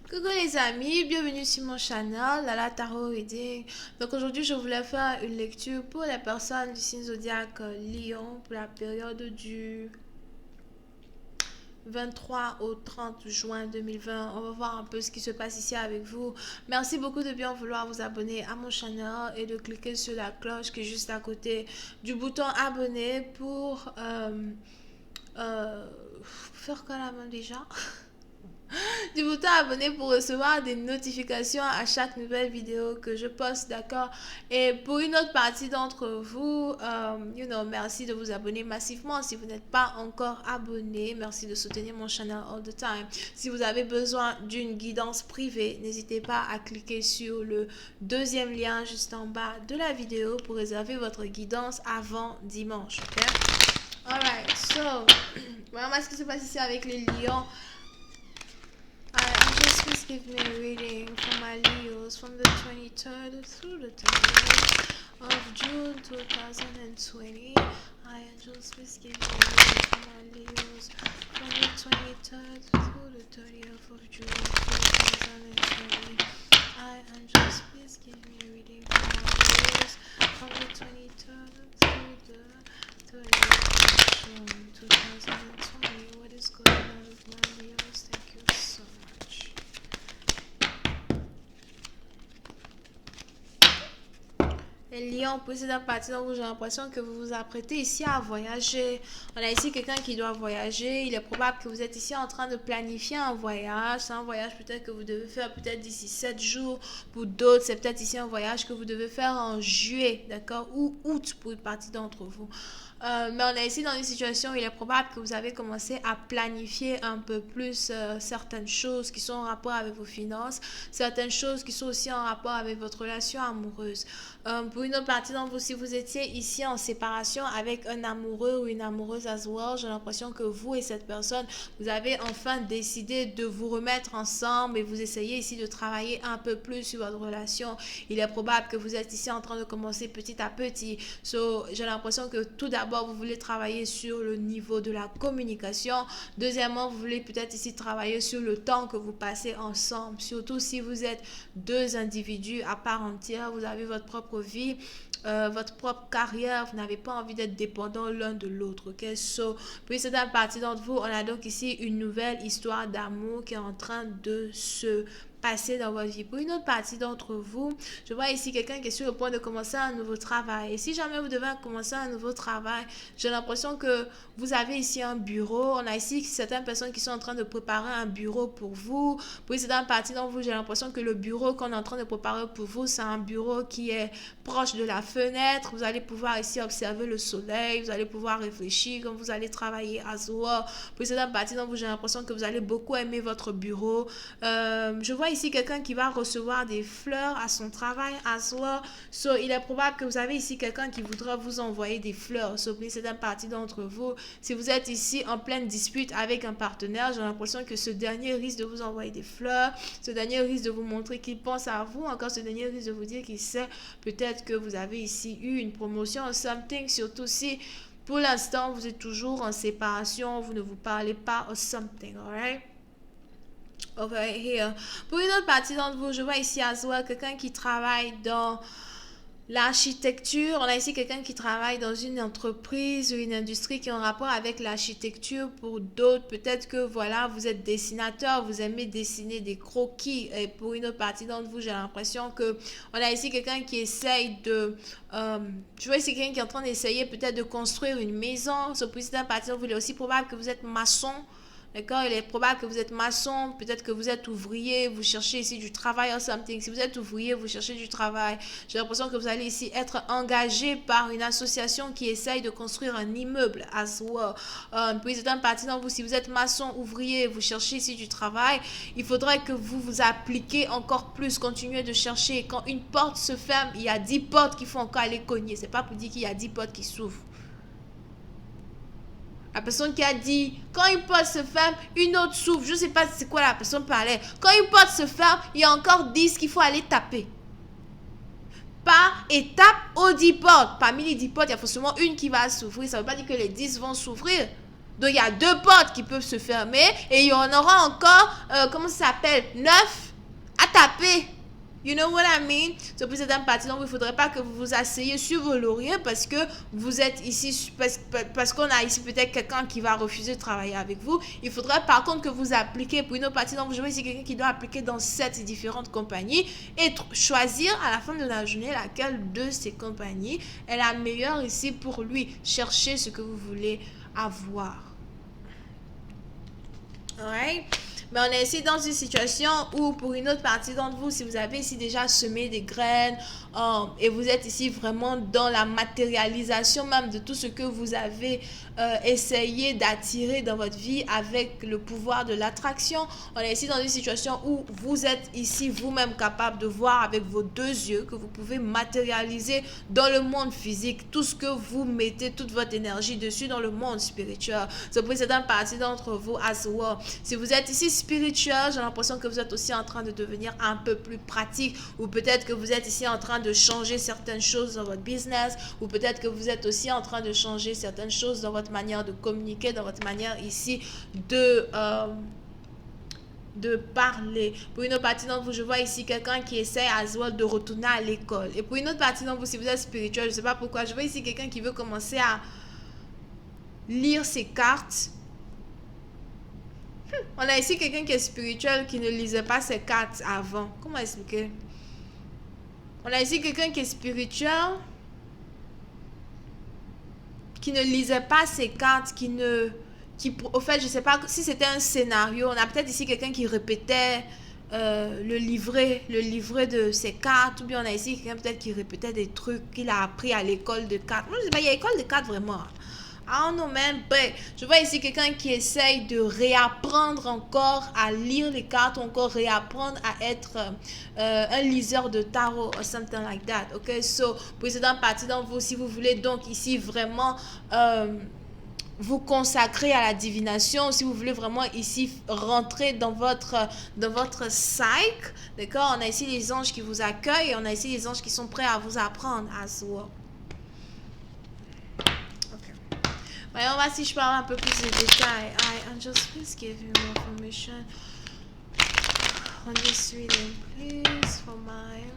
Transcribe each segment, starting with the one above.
Coucou les amis, bienvenue sur mon channel, Lala Tarot Reading. Donc aujourd'hui je voulais faire une lecture pour les personnes du signe zodiaque Lion pour la période du 23 au 30 juin 2020. On va voir un peu ce qui se passe ici avec vous. Merci beaucoup de bien vouloir vous abonner à mon channel et de cliquer sur la cloche qui est juste à côté du bouton abonner pour faire quoi la main déjà du bouton abonner pour recevoir des notifications à chaque nouvelle vidéo que je poste, d'accord? Et pour une autre partie d'entre vous, merci de vous abonner massivement. Si vous n'êtes pas encore abonné, merci de soutenir mon channel all the time. Si vous avez besoin d'une guidance privée, n'hésitez pas à cliquer sur le deuxième lien juste en bas de la vidéo pour réserver votre guidance avant dimanche, ok? Alright, so, voilà ce qui se passe ici avec les lions. Please give me a reading for my Leos from the 23rd through the 30th of June 2020. Angels, please give me a reading for my Leos from the 23rd through the 30th of June 2020. Angels, please give me a reading for my Leos from the 23rd through the 30th of June 2020. What is going on with my Leos? Thank you so much. Les lions, précédent partie, donc j'ai l'impression que vous vous apprêtez ici à voyager. On a ici quelqu'un qui doit voyager. Il est probable que vous êtes ici en train de planifier un voyage. C'est un voyage peut-être que vous devez faire peut-être d'ici 7 jours. Pour d'autres, c'est peut-être ici un voyage que vous devez faire en juillet, d'accord? Ou août pour une partie d'entre vous. Mais on est ici dans une situation où il est probable que vous avez commencé à planifier un peu plus certaines choses qui sont en rapport avec vos finances, certaines choses qui sont aussi en rapport avec votre relation amoureuse. Pour une autre partie d'entre vous, si vous étiez ici en séparation avec un amoureux ou une amoureuse as well, j'ai l'impression que vous et cette personne, vous avez enfin décidé de vous remettre ensemble et vous essayez ici de travailler un peu plus sur votre relation. Il est probable que vous êtes ici en train de commencer petit à petit. So, j'ai l'impression que tout d'abord, vous voulez travailler sur le niveau de la communication. Deuxièmement, vous voulez peut-être ici travailler sur le temps que vous passez ensemble. Surtout si vous êtes deux individus à part entière, vous avez votre propre vie, votre propre carrière, vous n'avez pas envie d'être dépendant l'un de l'autre, ok? So, puis c'est une partie d'entre vous, on a donc ici une nouvelle histoire d'amour qui est en train de se passer dans votre vie. Pour une autre partie d'entre vous, je vois ici quelqu'un qui est sur le point de commencer un nouveau travail. Et si jamais vous devez commencer un nouveau travail, j'ai l'impression que vous avez ici un bureau. On a ici certaines personnes qui sont en train de préparer un bureau pour vous. Pour une certaine partie d'entre vous, j'ai l'impression que le bureau qu'on est en train de préparer pour vous, c'est un bureau qui est proche de la fenêtre. Vous allez pouvoir ici observer le soleil. Vous allez pouvoir réfléchir quand vous allez travailler à soi. Pour une certaine partie d'entre vous, j'ai l'impression que vous allez beaucoup aimer votre bureau. Je vois ici quelqu'un qui va recevoir des fleurs à son travail à soi. So, il est probable que vous avez ici quelqu'un qui voudra vous envoyer des fleurs. So, c'est une partie d'entre vous. Si vous êtes ici en pleine dispute avec un partenaire, j'ai l'impression que ce dernier risque de vous envoyer des fleurs. Ce dernier risque de vous montrer qu'il pense à vous. Encore ce dernier risque de vous dire qu'il sait peut-être que vous avez ici eu une promotion ou something. Surtout si pour l'instant vous êtes toujours en séparation, vous ne vous parlez pas ou something, alright? Over here. Pour une autre partie d'entre vous, je vois ici as well quelqu'un qui travaille dans l'architecture. On a ici quelqu'un qui travaille dans une entreprise ou une industrie qui est en rapport avec l'architecture. Pour d'autres, peut-être que voilà, vous êtes dessinateur, vous aimez dessiner des croquis. Et pour une autre partie d'entre vous, j'ai l'impression que on a ici quelqu'un qui essaye de je vois ici quelqu'un qui est en train d'essayer peut-être de construire une maison. Pour une partie d'entre vous, il est aussi probable que vous êtes maçon. D'accord? Il est probable que vous êtes maçon, peut-être que vous êtes ouvrier, vous cherchez ici du travail or something. Si vous êtes ouvrier, vous cherchez du travail. J'ai l'impression que vous allez ici être engagé par une association qui essaye de construire un immeuble as well. Puis c'est une partie d'entre vous, si vous êtes maçon, ouvrier, vous cherchez ici du travail, il faudrait que vous vous appliquez encore plus, continuez de chercher. Quand une porte se ferme, il y a 10 portes qu'il faut encore aller cogner. C'est pas pour dire qu'il y a 10 portes qui s'ouvrent. La personne qui a dit, quand une porte se ferme, une autre s'ouvre. Je ne sais pas c'est quoi la personne parlait. Quand une porte se ferme, il y a encore 10 qu'il faut aller taper. Par étape aux 10 portes. Parmi les 10 portes, il y a forcément une qui va s'ouvrir. Ça ne veut pas dire que les 10 vont s'ouvrir. Donc, il y a 2 portes qui peuvent se fermer et il y en aura encore, comment ça s'appelle, 9 à taper. You know what I mean? C'est pour cette partie, donc il ne faudrait pas que vous vous asseyez sur vos lauriers parce que vous êtes ici, parce qu'on a ici peut-être quelqu'un qui va refuser de travailler avec vous. Il faudrait par contre que vous appliquiez pour une autre partie, donc je vois ici quelqu'un qui doit appliquer dans 7 différentes compagnies et choisir à la fin de la journée laquelle de ces compagnies est la meilleure ici pour lui. Cherchez ce que vous voulez avoir. Alright? Mais on est ici dans une situation où pour une autre partie d'entre vous, si vous avez ici déjà semé des graines et vous êtes ici vraiment dans la matérialisation même de tout ce que vous avez essayé d'attirer dans votre vie avec le pouvoir de l'attraction, on est ici dans une situation où vous êtes ici vous-même capable de voir avec vos 2 yeux que vous pouvez matérialiser dans le monde physique tout ce que vous mettez toute votre énergie dessus dans le monde spirituel. C'est pour certaines parties d'entre vous as well. Si vous êtes ici spirituel, j'ai l'impression que vous êtes aussi en train de devenir un peu plus pratique, ou peut-être que vous êtes ici en train de changer certaines choses dans votre business, ou peut-être que vous êtes aussi en train de changer certaines choses dans votre manière de communiquer, dans votre manière ici de parler. Pour une autre partie d'entre vous, je vois ici quelqu'un qui essaie as well de retourner à l'école. Et pour une autre partie d'entre vous, si vous êtes spirituel, je ne sais pas pourquoi, je vois ici quelqu'un qui veut commencer à lire ses cartes. On a ici quelqu'un qui est spirituel qui ne lisait pas ses cartes avant. Comment expliquer? On a ici quelqu'un qui est spirituel qui ne lisait pas ses cartes, au fait, je ne sais pas si c'était un scénario. On a peut-être ici quelqu'un qui répétait le livret de ses cartes, ou bien on a ici quelqu'un peut-être qui répétait des trucs qu'il a appris à l'école de cartes. Moi, je sais pas, il y a école de cartes vraiment. I don't know, man. But je vois ici quelqu'un qui essaye de réapprendre encore à lire les cartes, ou encore réapprendre à être un liseur de tarot or something like that. Ok, so pour cette partie d'entre vous, si vous voulez donc ici vraiment vous consacrer à la divination, si vous voulez vraiment ici rentrer dans votre psyche, d'accord, on a ici les anges qui vous accueillent, et on a ici les anges qui sont prêts à vous apprendre as well. Voyons, on va si je parle un peu plus de détails. Angels, please give me more information on this reading, please, for mine.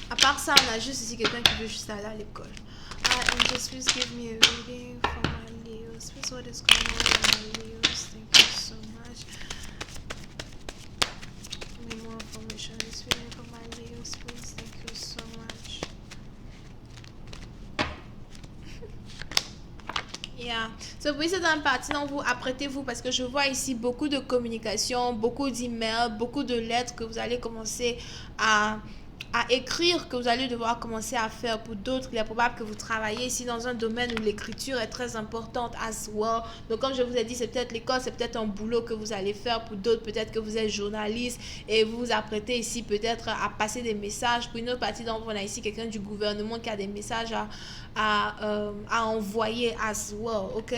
À part ça, on a juste ici quelqu'un qui veut juste aller à l'école. Angels, please give me a reading for my Leos. Please, what is going on with my Leos? Thank you so much. Give me more information on this reading for my Leos, please. Thank you so much. Yeah. So, pour cette partie, donc vous apprêtez-vous parce que je vois ici beaucoup de communication, beaucoup d'emails, beaucoup de lettres que vous allez commencer à écrire, que vous allez devoir commencer à faire. Pour d'autres, il est probable que vous travaillez ici dans un domaine où l'écriture est très importante as well. Donc comme je vous ai dit, c'est peut-être l'école, c'est peut-être un boulot que vous allez faire. Pour d'autres, peut-être que vous êtes journaliste et vous vous apprêtez ici peut-être à passer des messages. Pour une autre partie d'entre vous, on a ici quelqu'un du gouvernement qui a des messages à envoyer as well, ok?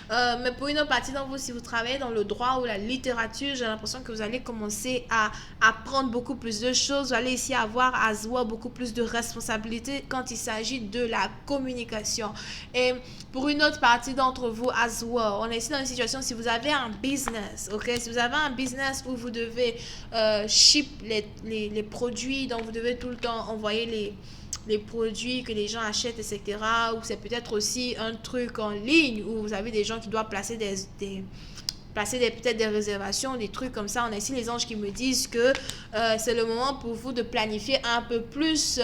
Mais pour une autre partie d'entre vous, si vous travaillez dans le droit ou la littérature, j'ai l'impression que vous allez commencer à apprendre beaucoup plus de choses. Vous allez ici avoir as well beaucoup plus de responsabilités quand il s'agit de la communication. Et pour une autre partie d'entre vous as well, on est ici dans une situation, si vous avez un business, ok? Si vous avez un business où vous devez ship les produits, donc vous devez tout le temps envoyer les produits que les gens achètent, etc. Ou c'est peut-être aussi un truc en ligne où vous avez des gens qui doivent placer peut-être des réservations, des trucs comme ça. On a ici les anges qui me disent que c'est le moment pour vous de planifier un peu plus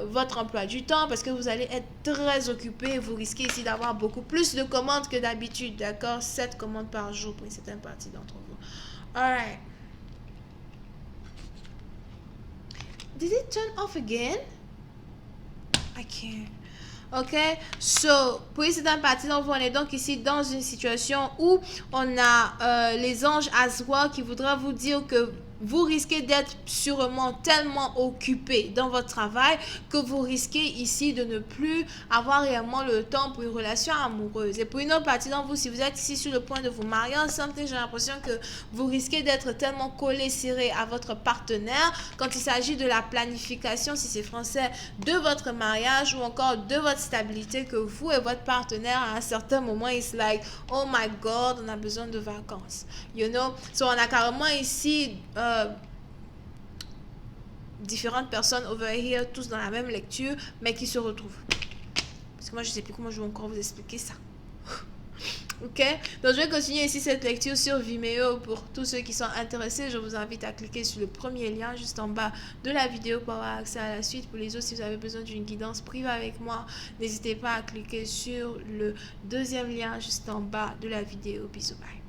votre emploi du temps parce que vous allez être très occupé. Vous risquez ici d'avoir beaucoup plus de commandes que d'habitude, d'accord? 7 commandes par jour pour une certaine partie d'entre vous. Alright. Did it turn off again? I can't. Ok, so pour cette partie d'entre vous, on est donc ici dans une situation où on a les anges as well qui voudraient vous dire que vous risquez d'être sûrement tellement occupé dans votre travail que vous risquez ici de ne plus avoir réellement le temps pour une relation amoureuse. Et pour une autre partie d'entre vous, si vous êtes ici sur le point de vous marier ensemble, j'ai l'impression que vous risquez d'être tellement collé, serré à votre partenaire quand il s'agit de la planification, si c'est français, de votre mariage ou encore de votre stabilité, que vous et votre partenaire à un certain moment, it's like, oh my god, on a besoin de vacances. You know? So, on a carrément ici différentes personnes over here, tous dans la même lecture, mais qui se retrouvent. Parce que moi, je sais plus comment je vais encore vous expliquer ça. Ok, donc je vais continuer ici cette lecture sur Vimeo. Pour tous ceux qui sont intéressés, je vous invite à cliquer sur le premier lien juste en bas de la vidéo pour avoir accès à la suite. Pour les autres, si vous avez besoin d'une guidance privée avec moi, n'hésitez pas à cliquer sur le deuxième lien juste en bas de la vidéo. Bisous, bye.